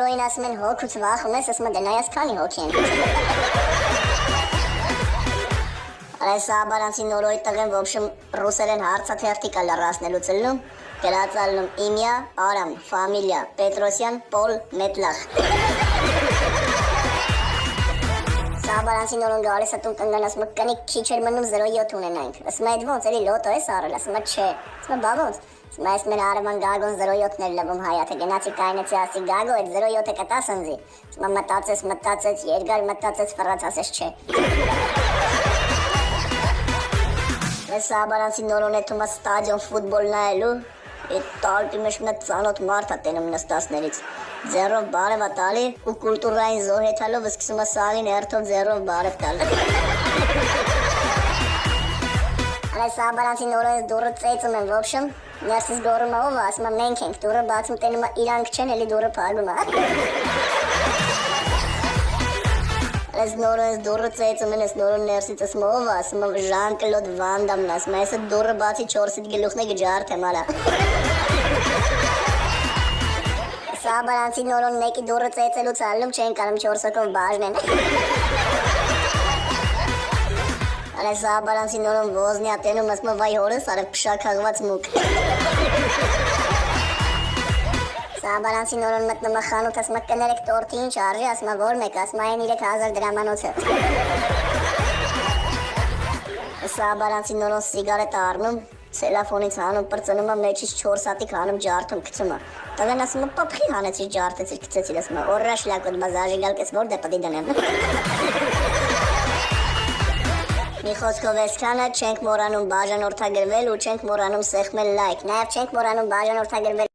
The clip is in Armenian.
Ռոին ասում են հոգուց վախում ես, ասում եմ նայած քանի հոգի են։ Այս աբարանցի նորոյ տղեն, в общем, ռուսերեն հարցաթերթի կա լռացնելու ծլնում, գրածալնում իմյա, Արամ, ֆամիլիա, Պետրոսյան, Պոլ, Մետլախ։ Աբարանցի նորոն գալիս է տուն կնգան, ասում եմ կնիկ քիչ էր մնում 0.7 ունենայինք։ Ասում եմ այդ ոնց էլի լոտո ես արել, ասում եմ չէ։ Ասում եմ բա ոնց։ Ասում եմ այս մեր Արևան Գագոն 0.7-ներ լվում հայա, թե գնացի կայնեցի ասի Գագո այդ 0.7-ը կտա սնձի։ Ասում եմ մտածեց, երկար մտածեց, ֆռաց ասես չէ։ Այս աբարանցի նորոն է թումա ստադիոն ֆուտբոլ նայելու, այդ տալպի մեջ մնա ծանոթ մարդ է տենում նստածներից։ Ձեռով բարև է տալի ու կուլտուրային զոհեթալով սկսում է սաղին հերթով ձեռով բարև տալ։ Այս աբարանցի նորոյս դուրը ծեծում են, в общем, ներսից գորում է ով է, ասում է մենք ենք, դուրը բացում տենում է իրանք չեն, էլի դուրը փակում է։ Այս նորոյս դուրը ծեծում են, այս նորոն ներսից ասում ով է, ասում է Ժան-Կլոդ Վան Դամն, ասում է այսը դուրը բացի 4-ից գլուխն է գջարդ եմ ալա։ Աբարանցի նորոն մեկի դուրը ծեծելուց ալնում չեն կանում 4-ով բաժնեն։ Այս աբարանցի նորոն ոզնի ատենում ասում վայ հորս արև փշակաղված մուկ։ Աբարանցի նորոն մտնում է խանութ, ասում է կներեք տորտի ինչ արժի, ասում է որ մեկ, ասում է այն 3000 դրամանոց է։ Աբարանցի նորոն սիգարետ առնում, սելաֆոնից հանում, պրծնում է մեջից 4 հատիկ հանում ջարդում կծում է։ Տղեն ասում է պապխի հանեցիր ջարդեցիր կծեցիր, ասում է օրրաշ լակոտ բազաժի գալկես որ դեպտի դնեմ։ Մի խոսքով այսքանը չենք մոռանում բաժանորդագրվել ու չենք մոռանում սեղմել լայք, նաև չենք մոռանում բաժանորդագրվել